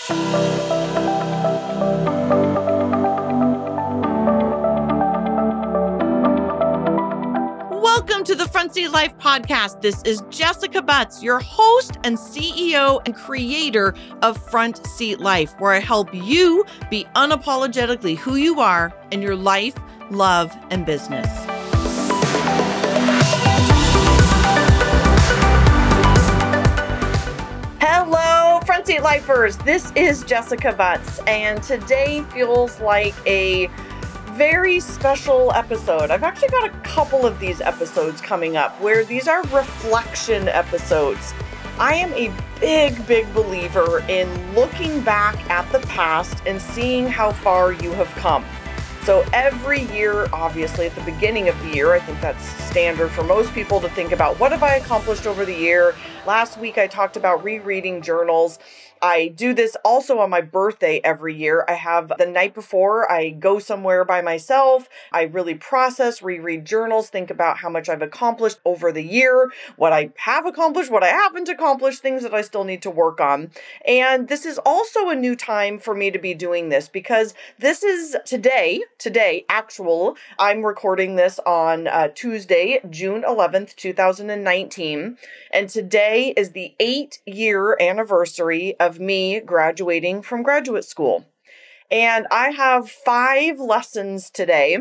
Welcome to the Front Seat Life podcast. This is Jessica Butts, your host and CEO and creator of Front Seat Life, where I help you be unapologetically who you are in your life, love, and business. Hello, Front Seat Lifers. This is Jessica Butts, and today feels like a very special episode. I've actually got a couple of these episodes coming up where these are reflection episodes. I am a big believer in looking back at the past and seeing how far you have come. So every year, obviously at the beginning of the year, I think that's standard for most people to think about what have I accomplished over the year. Last week I talked about rereading journals. I do this also on my birthday every year. I have the night before, I go somewhere by myself. I really process, reread journals, think about how much I've accomplished over the year, what I have accomplished, what I haven't accomplished, things that I still need to work on. And this is also a new time for me to be doing this because this is today, I'm recording this on Tuesday, June 11th, 2019. And today is the 8-year anniversary of me graduating from graduate school. And I have 5 lessons today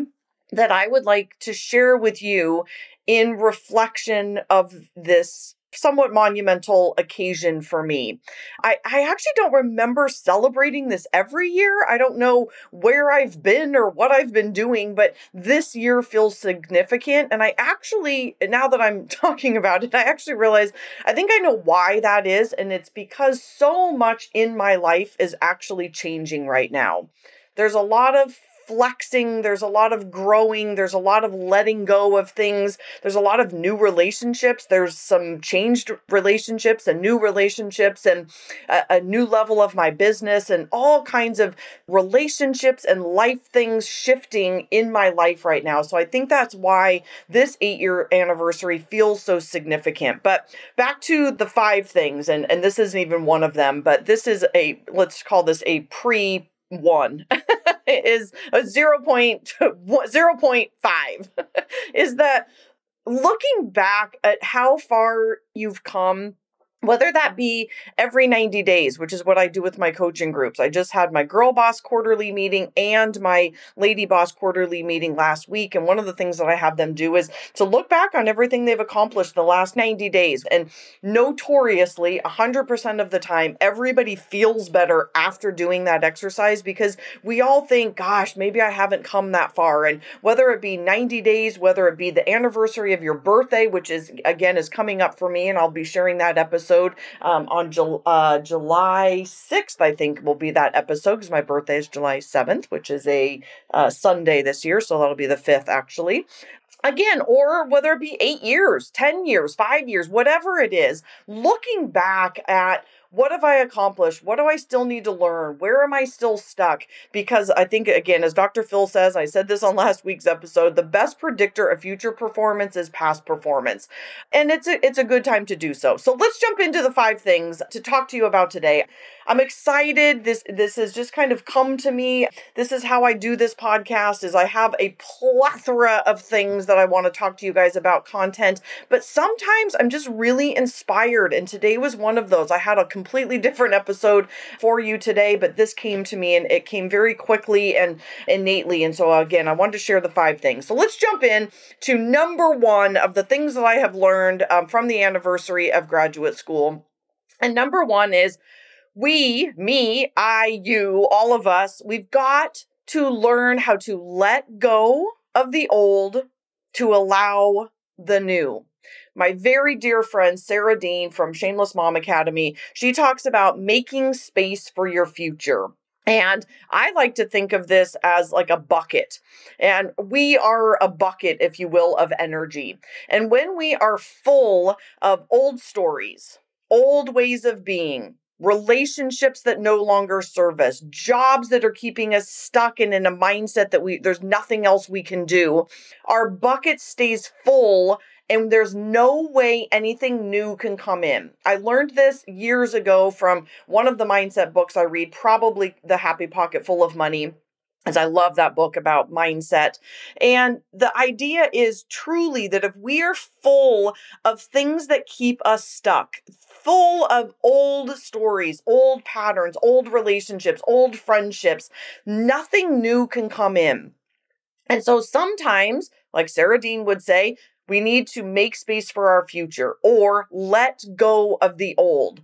that I would like to share with you in reflection of this somewhat monumental occasion for me. I actually don't remember celebrating this every year. I don't know where I've been or what I've been doing, but this year feels significant. And I actually, now that I'm talking about it, I actually realize I think I know why that is. And it's because so much in my life is actually changing right now. There's a lot of flexing, there's a lot of growing, there's a lot of letting go of things, there's a lot of new relationships, there's some changed relationships and new relationships and a new level of my business and all kinds of relationships and life things shifting in my life right now. So I think that's why this 8-year anniversary feels so significant. But back to the 5 things, and this isn't even one of them, but this is let's call this a pre-1. is a 0.5 is that looking back at how far you've come, whether that be every 90 days, which is what I do with my coaching groups. I just had my Girl Boss quarterly meeting and my Lady Boss quarterly meeting last week. And one of the things that I have them do is to look back on everything they've accomplished the last 90 days. And notoriously, 100% of the time, everybody feels better after doing that exercise because we all think, gosh, maybe I haven't come that far. And whether it be 90 days, whether it be the anniversary of your birthday, which is coming up for me, and I'll be sharing that episode on July 6th, I think will be that episode because my birthday is July 7th, which is a Sunday this year. So that'll be the 5th actually. Again, or whether it be 8 years, 10 years, 5 years, whatever it is, looking back at what have I accomplished? What do I still need to learn? Where am I still stuck? Because I think, again, as Dr. Phil says, I said this on last week's episode, the best predictor of future performance is past performance. And it's a good time to do so. So let's jump into the 5 things to talk to you about today. I'm excited. This has just kind of come to me. This is how I do this podcast, is I have a plethora of things that I want to talk to you guys about content, but sometimes I'm just really inspired. And today was one of those. I had a completely different episode for you today, but this came to me and it came very quickly and innately. And so again, I wanted to share the 5 things. So let's jump in to number 1 of the things that I have learned from the anniversary of graduate school. And number 1 is we, me, I, you, all of us, we've got to learn how to let go of the old to allow the new. My very dear friend, Sarah Dean from Shameless Mom Academy, she talks about making space for your future. And I like to think of this as like a bucket. And we are a bucket, if you will, of energy. And when we are full of old stories, old ways of being, relationships that no longer serve us, jobs that are keeping us stuck and in a mindset that there's nothing else we can do, our bucket stays full and there's no way anything new can come in. I learned this years ago from one of the mindset books I read, probably The Happy Pocket Full of Money, as I love that book about mindset. And the idea is truly that if we are full of things that keep us stuck, full of old stories, old patterns, old relationships, old friendships, nothing new can come in. And so sometimes, like Sarah Dean would say, we need to make space for our future or let go of the old.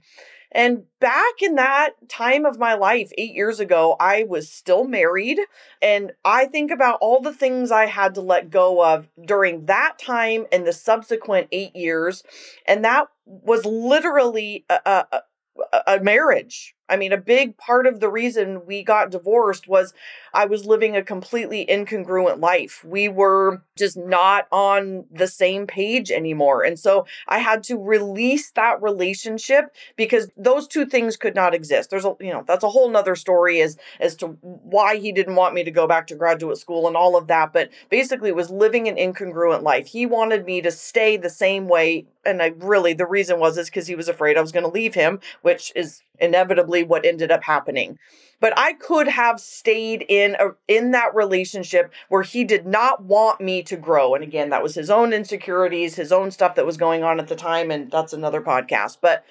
And back in that time of my life, 8 years ago, I was still married. And I think about all the things I had to let go of during that time and the subsequent 8 years. And that was literally a marriage. I mean, a big part of the reason we got divorced was I was living a completely incongruent life. We were just not on the same page anymore. And so I had to release that relationship because those two things could not exist. That's a whole nother story as to why he didn't want me to go back to graduate school and all of that. But basically it was living an incongruent life. He wanted me to stay the same way. And the reason was because he was afraid I was going to leave him, which is inevitably what ended up happening. But I could have stayed in that relationship where he did not want me to grow. And again, that was his own insecurities, his own stuff that was going on at the time. And that's another podcast. But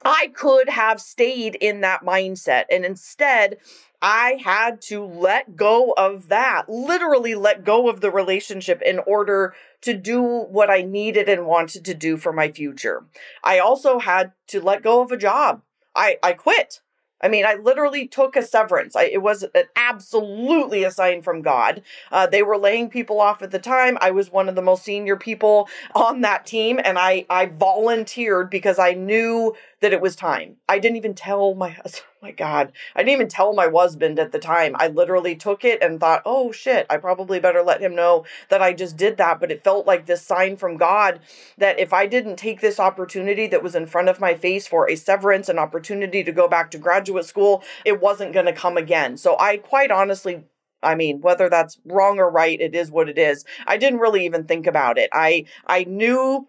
I could have stayed in that mindset. And instead, I had to let go of that, literally let go of the relationship in order to do what I needed and wanted to do for my future. I also had to let go of a job. I quit. I mean, I literally took a severance. It was absolutely a sign from God. They were laying people off at the time. I was one of the most senior people on that team, and I volunteered because I knew that it was time. I didn't even tell my husband. My God, I didn't even tell my husband at the time. I literally took it and thought, oh shit, I probably better let him know that I just did that. But it felt like this sign from God that if I didn't take this opportunity that was in front of my face for a severance, an opportunity to go back to graduate school, it wasn't going to come again. So I quite honestly, whether that's wrong or right, it is what it is. I didn't really even think about it. I knew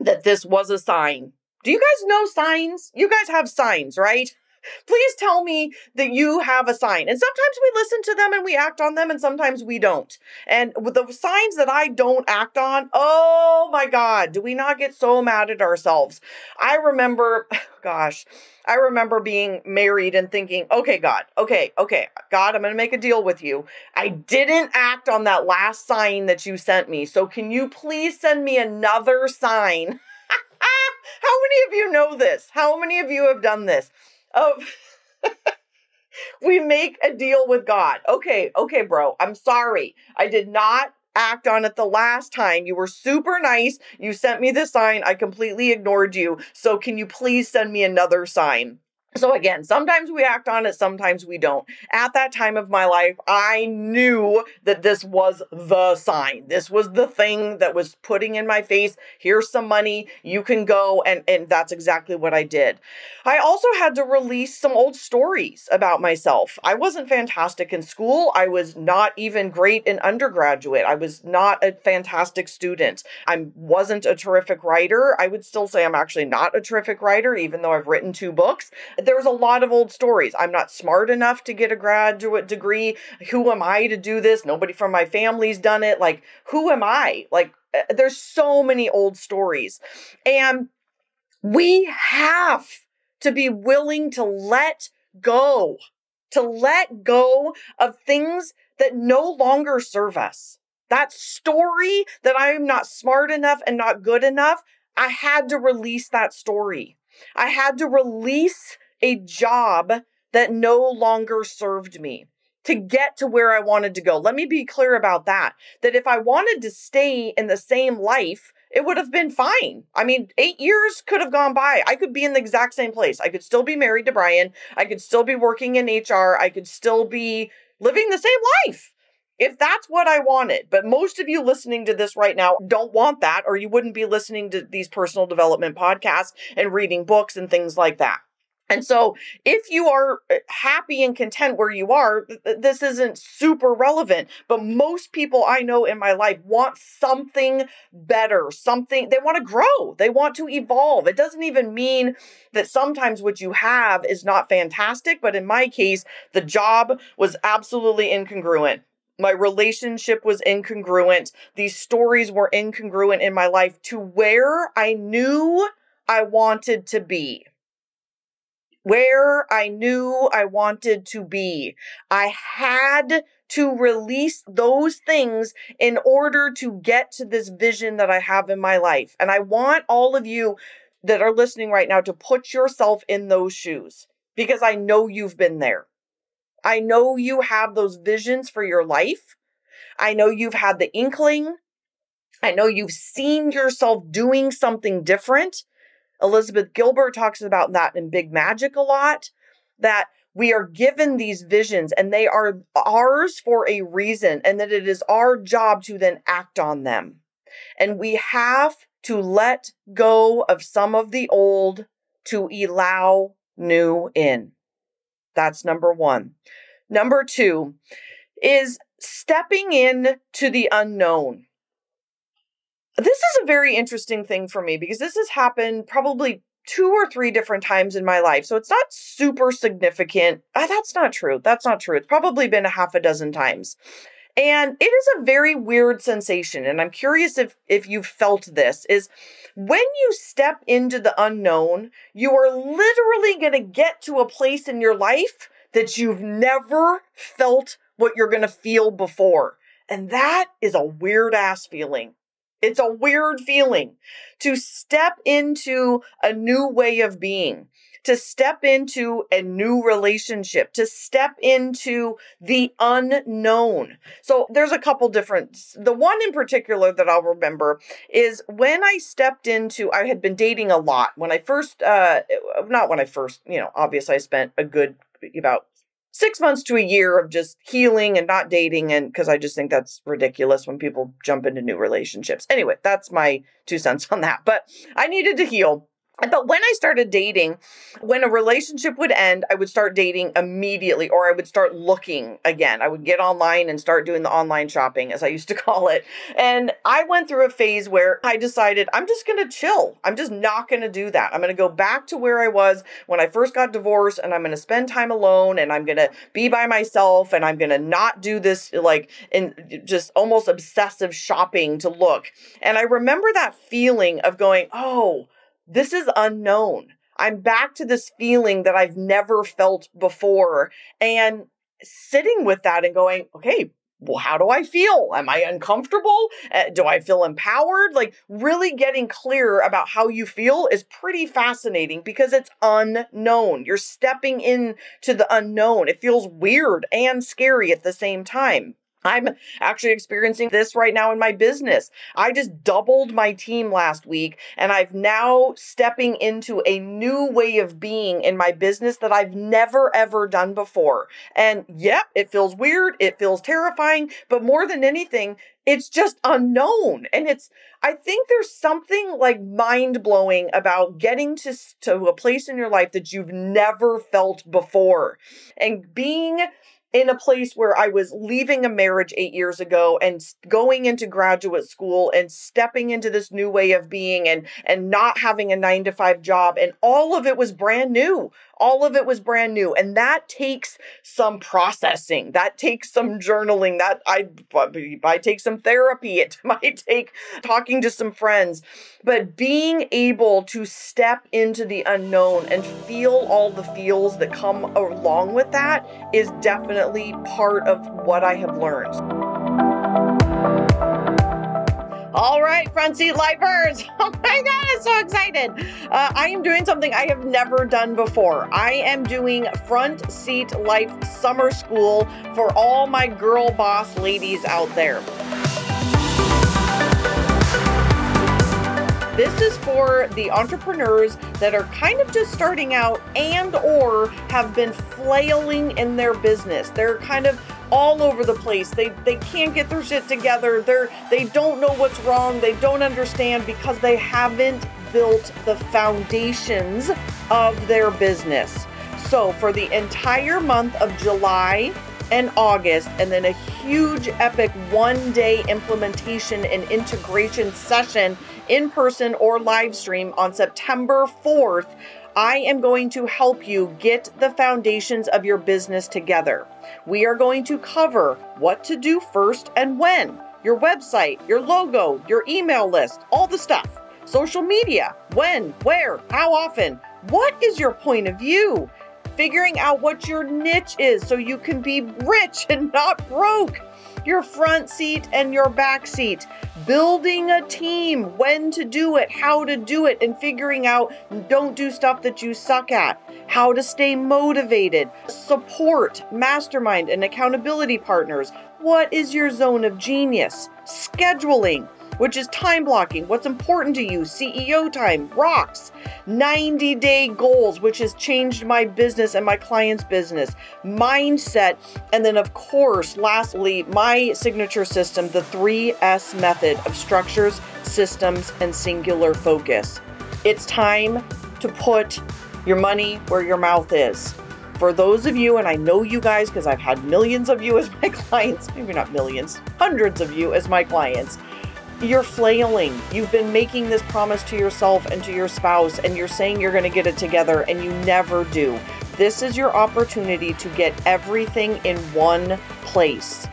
that this was a sign. Do you guys know signs? You guys have signs, right? Please tell me that you have a sign. And sometimes we listen to them and we act on them, and sometimes we don't. And with the signs that I don't act on, oh my God, do we not get so mad at ourselves? I remember being married and thinking, okay, God, God, I'm going to make a deal with you. I didn't act on that last sign that you sent me. So can you please send me another sign? How many of you know this? How many of you have done this? We make a deal with God. Okay, bro, I'm sorry. I did not act on it the last time. You were super nice. You sent me the sign. I completely ignored you. So can you please send me another sign? So again, sometimes we act on it, sometimes we don't. At that time of my life, I knew that this was the sign. This was the thing that was putting in my face, here's some money, you can go, and that's exactly what I did. I also had to release some old stories about myself. I wasn't fantastic in school. I was not even great in undergraduate. I was not a fantastic student. I wasn't a terrific writer. I would still say I'm actually not a terrific writer, even though I've written 2 books. There's a lot of old stories. I'm not smart enough to get a graduate degree. Who am I to do this? Nobody from my family's done it. Like, who am I? Like, there's so many old stories. And we have to be willing to let go of things that no longer serve us. That story that I'm not smart enough and not good enough, I had to release that story. I had to release a job that no longer served me to get to where I wanted to go. Let me be clear about that if I wanted to stay in the same life, it would have been fine. 8 years could have gone by. I could be in the exact same place. I could still be married to Brian. I could still be working in HR. I could still be living the same life if that's what I wanted. But most of you listening to this right now don't want that, or you wouldn't be listening to these personal development podcasts and reading books and things like that. And so if you are happy and content where you are, this isn't super relevant. But most people I know in my life want something better, something, they want to grow, they want to evolve. It doesn't even mean that sometimes what you have is not fantastic. But in my case, the job was absolutely incongruent. My relationship was incongruent. These stories were incongruent in my life to where I knew I wanted to be. Where I knew I wanted to be. I had to release those things in order to get to this vision that I have in my life. And I want all of you that are listening right now to put yourself in those shoes, because I know you've been there. I know you have those visions for your life. I know you've had the inkling. I know you've seen yourself doing something different. Elizabeth Gilbert talks about that in Big Magic a lot, that we are given these visions and they are ours for a reason, and that it is our job to then act on them. And we have to let go of some of the old to allow new in. That's number one. Number two is stepping in to the unknown. This is a very interesting thing for me because this has happened probably 2 or 3 different times in my life. So it's not super significant. That's not true. That's not true. It's probably been a half a dozen times. And it is a very weird sensation. And I'm curious if you've felt this, is when you step into the unknown, you are literally going to get to a place in your life that you've never felt what you're going to feel before. And that is a weird ass feeling. It's a weird feeling to step into a new way of being, to step into a new relationship, to step into the unknown. So there's a couple different, the one in particular that I'll remember is when I stepped into, I had been dating a lot. When I first, obviously I spent a good, about 6 months to a year of just healing and not dating, and because I just think that's ridiculous when people jump into new relationships. Anyway, that's my 2 cents on that. But I needed to heal. But when I started dating, when a relationship would end, I would start dating immediately, or I would start looking again. I would get online and start doing the online shopping, as I used to call it. And I went through a phase where I decided I'm just going to chill. I'm just not going to do that. I'm going to go back to where I was when I first got divorced, and I'm going to spend time alone, and I'm going to be by myself, and I'm going to not do this like in just almost obsessive shopping to look. And I remember that feeling of going, oh, this is unknown. I'm back to this feeling that I've never felt before, and sitting with that and going, okay, well, how do I feel? Am I uncomfortable? Do I feel empowered? Like really getting clear about how you feel is pretty fascinating because it's unknown. You're stepping into the unknown. It feels weird and scary at the same time. I'm actually experiencing this right now in my business. I just doubled my team last week, and I've now stepping into a new way of being in my business that I've never, ever done before. And yeah, it feels weird. It feels terrifying, but more than anything, it's just unknown. And I think there's something like mind blowing about getting to a place in your life that you've never felt before, and being in a place where I was leaving a marriage 8 years ago and going into graduate school and stepping into this new way of being and not having a 9-to-5 job. And all of it was brand new. All of it was brand new. And that takes some processing. That takes some journaling. That might take some therapy. It might take talking to some friends. But being able to step into the unknown and feel all the feels that come along with that is definitely part of what I have learned. All right, front seat lifers. Oh my God, I'm so excited. I am doing something I have never done before. I am doing Front Seat Life Summer School for all my girl boss ladies out there. This is for the entrepreneurs that are kind of just starting out and or have been flailing in their business. They're kind of all over the place. They can't get their shit together. They don't know what's wrong. They don't understand because they haven't built the foundations of their business. So for the entire month of July and August, and then a huge epic one-day implementation and integration session in person or live stream on September 4th, I am going to help you get the foundations of your business together. We are going to cover what to do first and when, your website, your logo, your email list, all the stuff, social media, when, where, how often, what is your point of view, figuring out what your niche is so you can be rich and not broke, your front seat and your back seat, building a team, when to do it, how to do it, and figuring out don't do stuff that you suck at, how to stay motivated, support, mastermind, and accountability partners. What is your zone of genius? Scheduling, which is time blocking, what's important to you, CEO time, rocks, 90-day goals, which has changed my business and my clients' business, mindset, and then of course, lastly, my signature system, the 3S method of structures, systems, and singular focus. It's time to put your money where your mouth is. For those of you, and I know you guys because I've had millions of you as my clients, maybe not millions, hundreds of you as my clients, you're flailing. You've been making this promise to yourself and to your spouse, and you're saying you're going to get it together, and you never do. This is your opportunity to get everything in one place.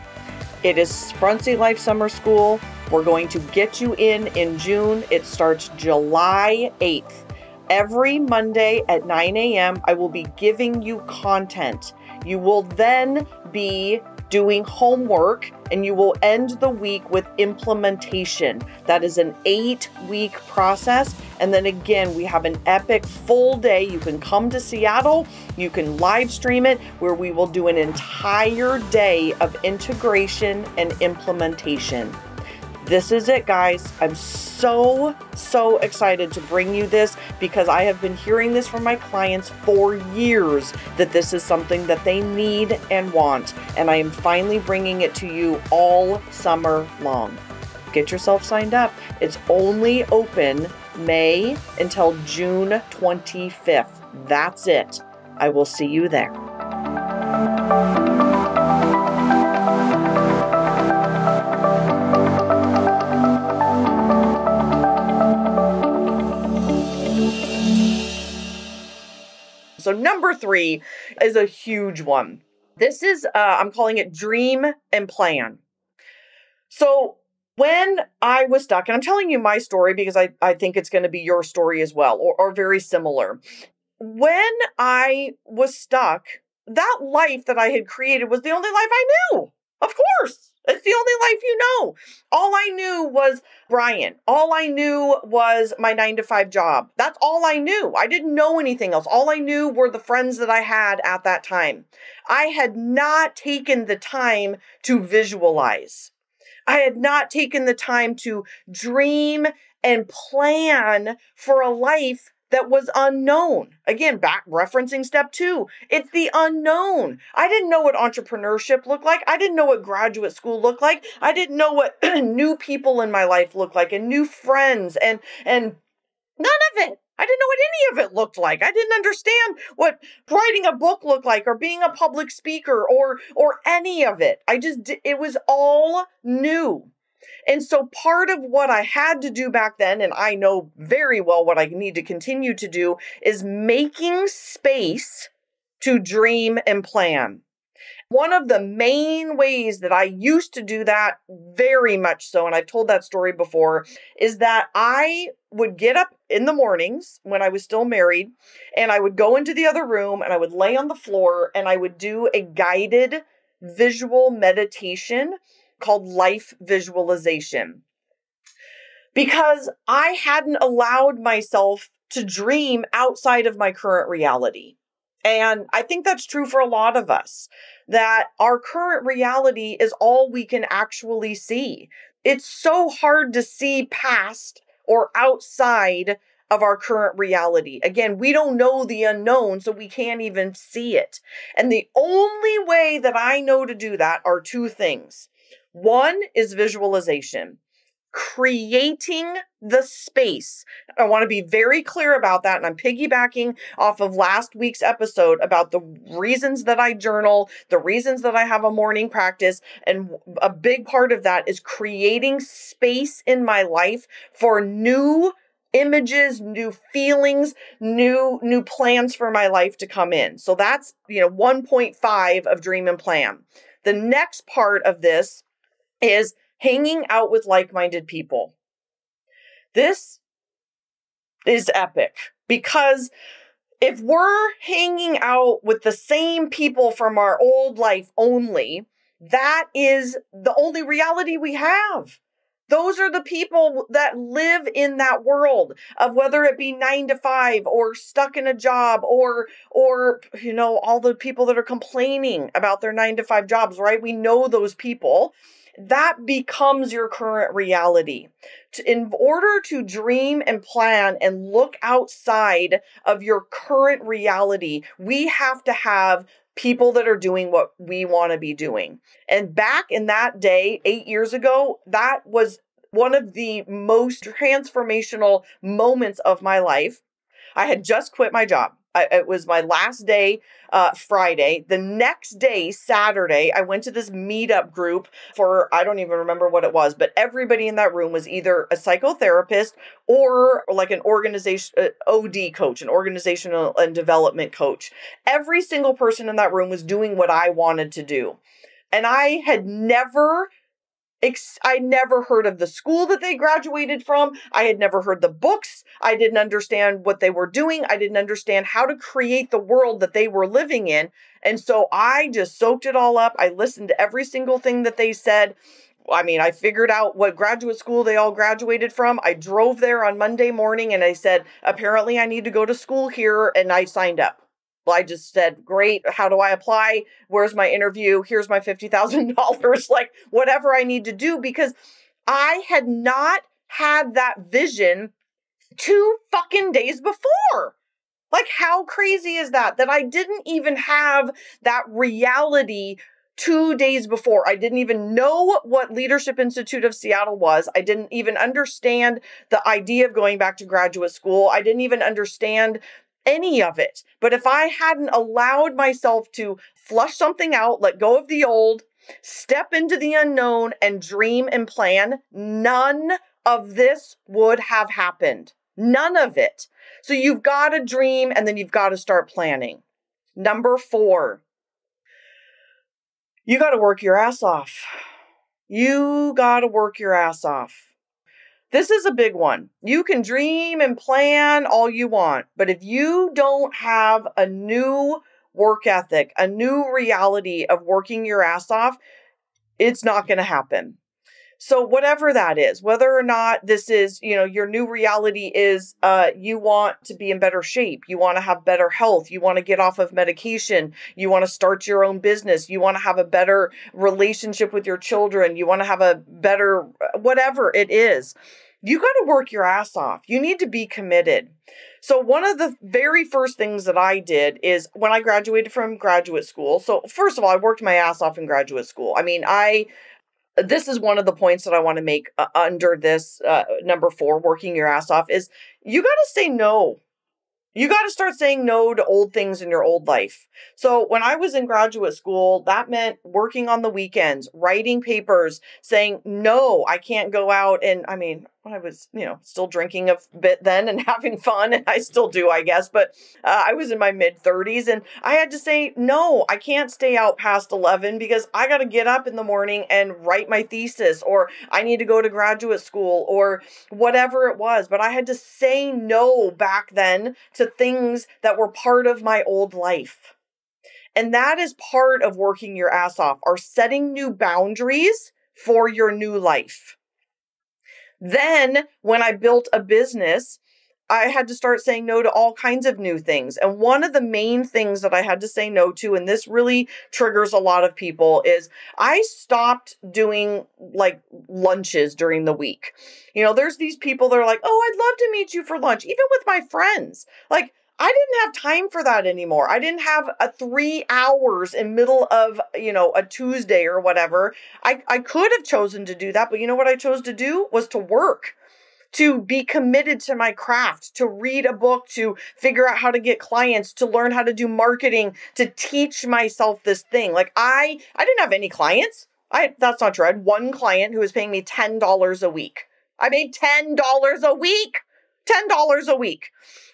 It is Front Seat Life Summer School. We're going to get you in June. It starts July 8th. Every Monday at 9 a.m., I will be giving you content. You will then be doing homework, and you will end the week with implementation. That is an 8-week process. And then again, we have an epic full day. You can come to Seattle, you can live stream it, where we will do an entire day of integration and implementation. This is it, guys. I'm so excited to bring you this because I have been hearing this from my clients for years that this is something that they need and want. And I am finally bringing it to you all summer long. Get yourself signed up. It's only open May until June 25th. That's it. I will see you there. So number 3 is a huge one. This is, I'm calling it dream and plan. So when I was stuck, and I'm telling you my story because I think it's going to be your story as well, or very similar. When I was stuck, that life that I had created was the only life I knew. Of course. It's the only life you know. All I knew was Brian. All I knew was my 9-to-5 job. That's all I knew. I didn't know anything else. All I knew were the friends that I had at that time. I had not taken the time to visualize. I had not taken the time to dream and plan for a life that was unknown. Again, back referencing step 2, it's the unknown. I didn't know what entrepreneurship looked like. I didn't know what graduate school looked like. I didn't know what new people in my life looked like and new friends and none of it. I didn't know what any of it looked like. I didn't understand what writing a book looked like or being a public speaker or any of it. It was all new. And so part of what I had to do back then, and I know very well what I need to continue to do, is making space to dream and plan. One of the main ways that I used to do that very much so, and I've told that story before, is that I would get up in the mornings when I was still married, and I would go into the other room and I would lay on the floor and I would do a guided visual meditation called life visualization. Because I hadn't allowed myself to dream outside of my current reality. And I think that's true for a lot of us, that our current reality is all we can actually see. It's so hard to see past or outside of our current reality. Again, we don't know the unknown, so we can't even see it. And the only way that I know to do that are 2 things. One is visualization. creating the space. I want to be very clear about that. And I'm piggybacking off of last week's episode about the reasons that I journal, the reasons that I have a morning practice. And a big part of that is creating space in my life for new images, new feelings, new plans for my life to come in. So that's, 1.5 of dream and plan. The next part of this is hanging out with like-minded people. This is epic because if we're hanging out with the same people from our old life only, that is the only reality we have. Those are the people that live in that world of whether it be 9 to 5 or stuck in a job or all the people that are complaining about their 9 to 5 jobs, right? We know those people. That becomes your current reality. In order to dream and plan and look outside of your current reality, we have to have people that are doing what we want to be doing. And back in that day, 8 years ago, that was one of the most transformational moments of my life. I had just quit my job. It was my last day, Friday. The next day, Saturday, I went to this meetup group for, I don't even remember what it was, but everybody in that room was either a psychotherapist or like an organization, OD coach, an organizational and development coach. Every single person in that room was doing what I wanted to do. And I had never heard of the school that they graduated from. I had never heard the books. I didn't understand what they were doing. I didn't understand how to create the world that they were living in. And so I just soaked it all up. I listened to every single thing that they said. I mean, I figured out what graduate school they all graduated from. I drove there on Monday morning and I said, apparently I need to go to school here. And I signed up. Well, I just said, great. How do I apply? Where's my interview? Here's my $50,000, like whatever I need to do, because I had not had that vision 2 fucking days before. Like, how crazy is that? That I didn't even have that reality 2 days before. I didn't even know what Leadership Institute of Seattle was. I didn't even understand the idea of going back to graduate school. I didn't even understand any of it. But if I hadn't allowed myself to flush something out, let go of the old, step into the unknown, and dream and plan, none of this would have happened. None of it. So you've got to dream and then you've got to start planning. Number 4, you got to work your ass off. You got to work your ass off. This is a big one. You can dream and plan all you want, but if you don't have a new work ethic, a new reality of working your ass off, it's not going to happen. So whatever that is, whether or not this is, your new reality is you want to be in better shape, you want to have better health, you want to get off of medication, you want to start your own business, you want to have a better relationship with your children, you want to have a better, whatever it is, you got to work your ass off. You need to be committed. So one of the very first things that I did is when I graduated from graduate school. So first of all, I worked my ass off in graduate school. I mean, this is one of the points that I want to make under this number 4, working your ass off, is you got to say no. You got to start saying no to old things in your old life. So when I was in graduate school, that meant working on the weekends, writing papers, saying, no, I can't go out. And I mean, I was, still drinking a bit then and having fun, and I still do, I guess. But I was in my mid-30s and I had to say, no, I can't stay out past 11 because I got to get up in the morning and write my thesis, or I need to go to graduate school, or whatever it was. But I had to say no back then to things that were part of my old life. And that is part of working your ass off, or setting new boundaries for your new life. Then when I built a business, I had to start saying no to all kinds of new things. And one of the main things that I had to say no to, and this really triggers a lot of people, is I stopped doing like lunches during the week. There's these people that are like, oh, I'd love to meet you for lunch, even with my friends. Like, I didn't have time for that anymore. I didn't have a 3 hours in middle of, a Tuesday or whatever. I could have chosen to do that, but you know what I chose to do was to work, to be committed to my craft, to read a book, to figure out how to get clients, to learn how to do marketing, to teach myself this thing. Like I didn't have any clients. That's not true. I had one client who was paying me $10 a week. I made $10 a week. $10 a week.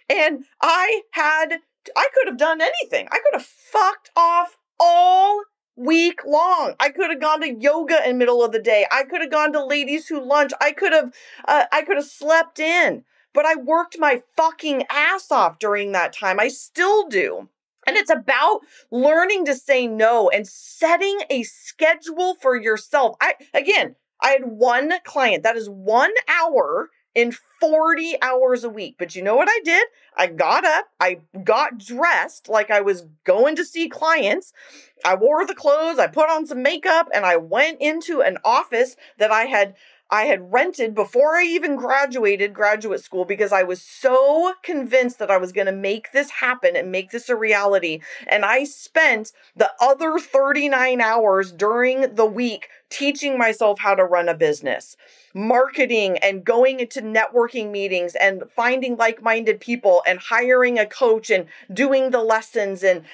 And I could have done anything. I could have fucked off all week long. I could have gone to yoga in the middle of the day. I could have gone to Ladies Who Lunch. I could have slept in, but I worked my fucking ass off during that time. I still do. And it's about learning to say no and setting a schedule for yourself. I had one client. That is 1 hour in 40 hours a week. But you know what I did? I got up, I got dressed like I was going to see clients. I wore the clothes, I put on some makeup, and I went into an office that I had rented before I even graduated graduate school, because I was so convinced that I was going to make this happen and make this a reality. And I spent the other 39 hours during the week teaching myself how to run a business, marketing and going into networking meetings and finding like-minded people and hiring a coach and doing the lessons and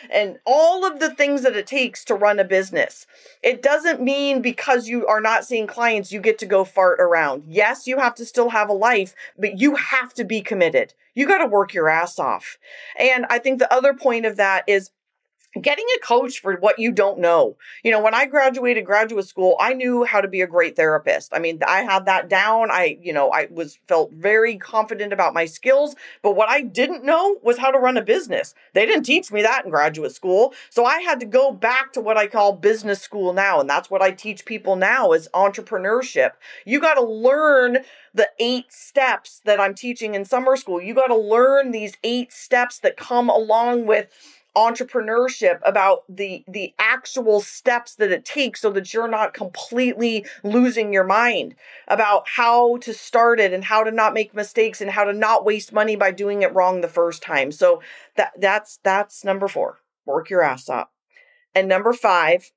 all of the things that it takes to run a business. It doesn't mean because you are not seeing clients, you get to go fart around. Yes, you have to still have a life, but you have to be committed. You got to work your ass off. And I think the other point of that is getting a coach for what you don't know. When I graduated graduate school, I knew how to be a great therapist. I mean, I had that down. I felt very confident about my skills, but what I didn't know was how to run a business. They didn't teach me that in graduate school. So I had to go back to what I call business school now. And that's what I teach people now is entrepreneurship. You got to learn the 8 steps that I'm teaching in summer school. You got to learn these 8 steps that come along with entrepreneurship, about the actual steps that it takes so that you're not completely losing your mind, about how to start it and how to not make mistakes and how to not waste money by doing it wrong the first time. So that's number 4, work your ass off. And number 5,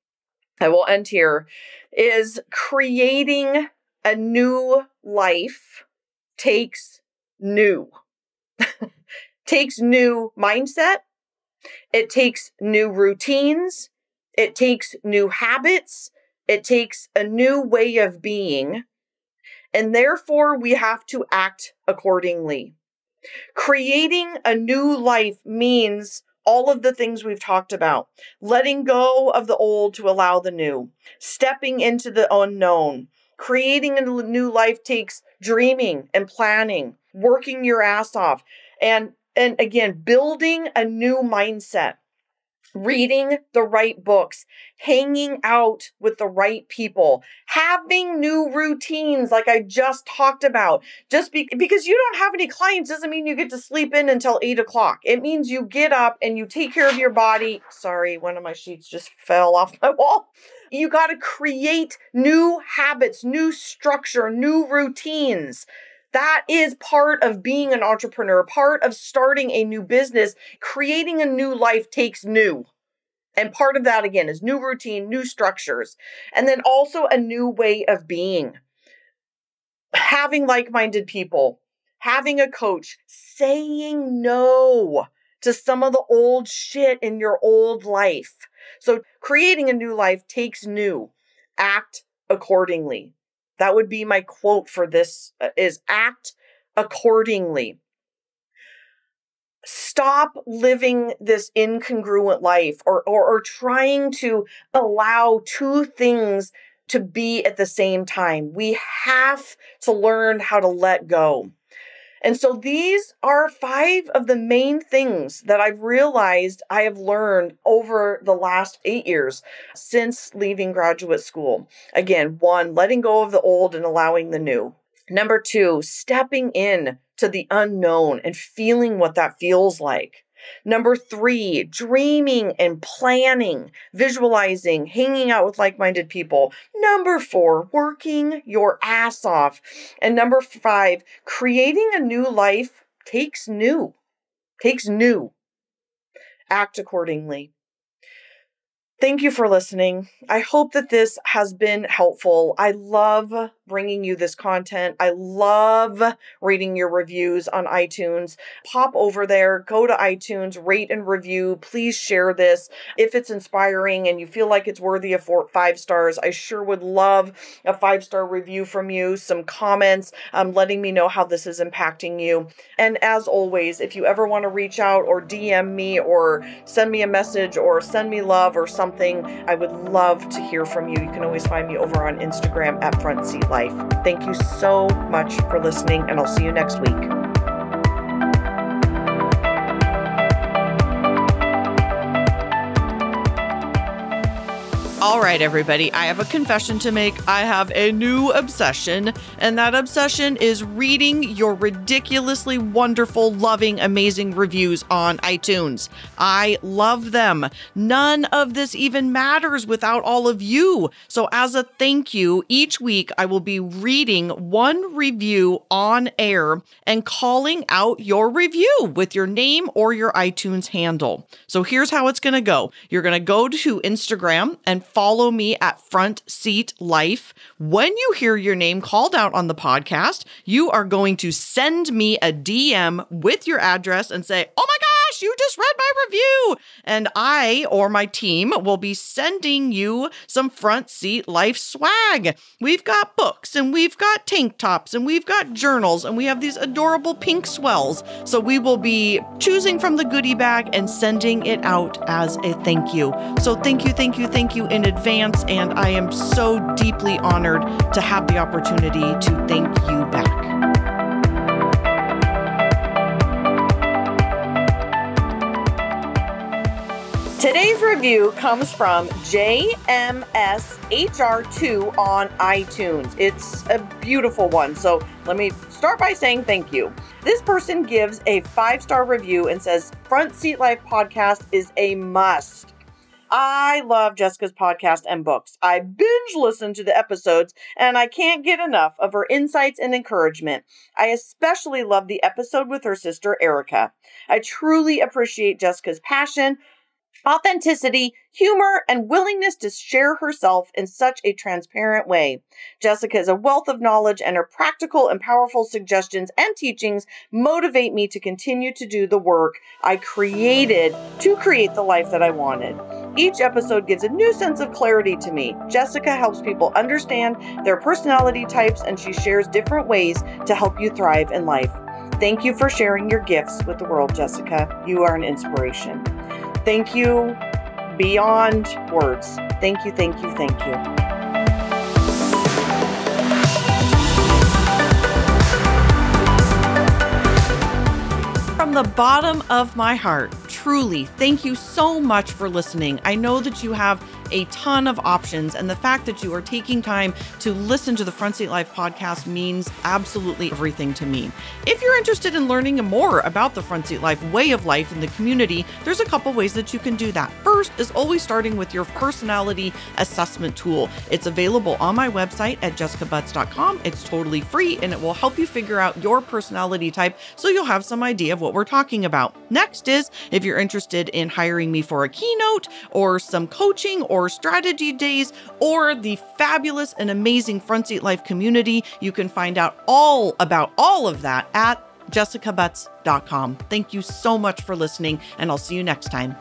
I will end here, is creating a new life takes new mindset. It takes new routines. It takes new habits. It takes a new way of being. And therefore, we have to act accordingly. Creating a new life means all of the things we've talked about. Letting go of the old to allow the new. Stepping into the unknown. Creating a new life takes dreaming and planning, working your ass off, and again, building a new mindset, reading the right books, hanging out with the right people, having new routines like I just talked about. Because you don't have any clients doesn't mean you get to sleep in until 8 o'clock. It means you get up and you take care of your body. Sorry, one of my sheets just fell off my wall. You got to create new habits, new structure, new routines. That is part of being an entrepreneur, part of starting a new business. Creating a new life takes new. And part of that, again, is new routine, new structures, and then also a new way of being. Having like-minded people, having a coach, saying no to some of the old shit in your old life. So creating a new life takes new. Act accordingly. That would be my quote for this, is act accordingly. Stop living this incongruent life or trying to allow 2 things to be at the same time. We have to learn how to let go. And so these are 5 of the main things that I've realized I have learned over the last 8 years since leaving graduate school. Again, 1, letting go of the old and allowing the new. Number 2, stepping in to the unknown and feeling what that feels like. Number 3, dreaming and planning, visualizing, hanging out with like-minded people. Number 4, working your ass off. And number 5, creating a new life takes new. takes new. Act accordingly. Thank you for listening. I hope that this has been helpful. I love bringing you this content. I love reading your reviews on iTunes. Pop over there, go to iTunes, rate and review. Please share this. If it's inspiring and you feel like it's worthy of 5 stars, I sure would love a 5-star review from you, some comments, letting me know how this is impacting you. And as always, if you ever want to reach out or DM me or send me a message or send me love or something, I would love to hear from you. You can always find me over on Instagram at Front Seat Life. Thank you so much for listening, and I'll see you next week. All right, everybody, I have a confession to make. I have a new obsession, and that obsession is reading your ridiculously wonderful, loving, amazing reviews on iTunes. I love them. None of this even matters without all of you. So as a thank you, each week I will be reading one review on air and calling out your review with your name or your iTunes handle. So here's how it's going to go. You're going to go to Instagram and follow me at Front Seat Life. When you hear your name called out on the podcast, you are going to send me a DM with your address and say, "Oh my gosh, you just read my review." And I or my team will be sending you some Front Seat Life swag. We've got books and we've got tank tops and we've got journals and we have these adorable pink swells. So we will be choosing from the goodie bag and sending it out as a thank you. So thank you in advance, and I am so deeply honored to have the opportunity to thank you back. Today's review comes from JMSHR2 on iTunes. It's a beautiful one, so let me start by saying thank you. This person gives a 5-star review and says, "Front Seat Life podcast is a must. I love Jessica's podcast and books. I binge listen to the episodes, and I can't get enough of her insights and encouragement. I especially love the episode with her sister, Erica. I truly appreciate Jessica's passion, authenticity, humor, and willingness to share herself in such a transparent way. Jessica is a wealth of knowledge, and her practical and powerful suggestions and teachings motivate me to continue to do the work I created to create the life that I wanted. Each episode gives a new sense of clarity to me. Jessica helps people understand their personality types, and she shares different ways to help you thrive in life. Thank you for sharing your gifts with the world, Jessica. You are an inspiration." Thank you beyond words. Thank you. From the bottom of my heart, truly, thank you so much for listening. I know that you have a ton of options, and the fact that you are taking time to listen to the Front Seat Life podcast means absolutely everything to me. If you're interested in learning more about the Front Seat Life way of life in the community, there's a couple ways that you can do that. First is always starting with your personality assessment tool. It's available on my website at jessicabutts.com. It's totally free, and it will help you figure out your personality type so you'll have some idea of what we're talking about. Next is, if you're interested in hiring me for a keynote or some coaching or strategy days or the fabulous and amazing Front Seat Life community, you can find out all about all of that at jessicabutts.com. Thank you so much for listening, and I'll see you next time.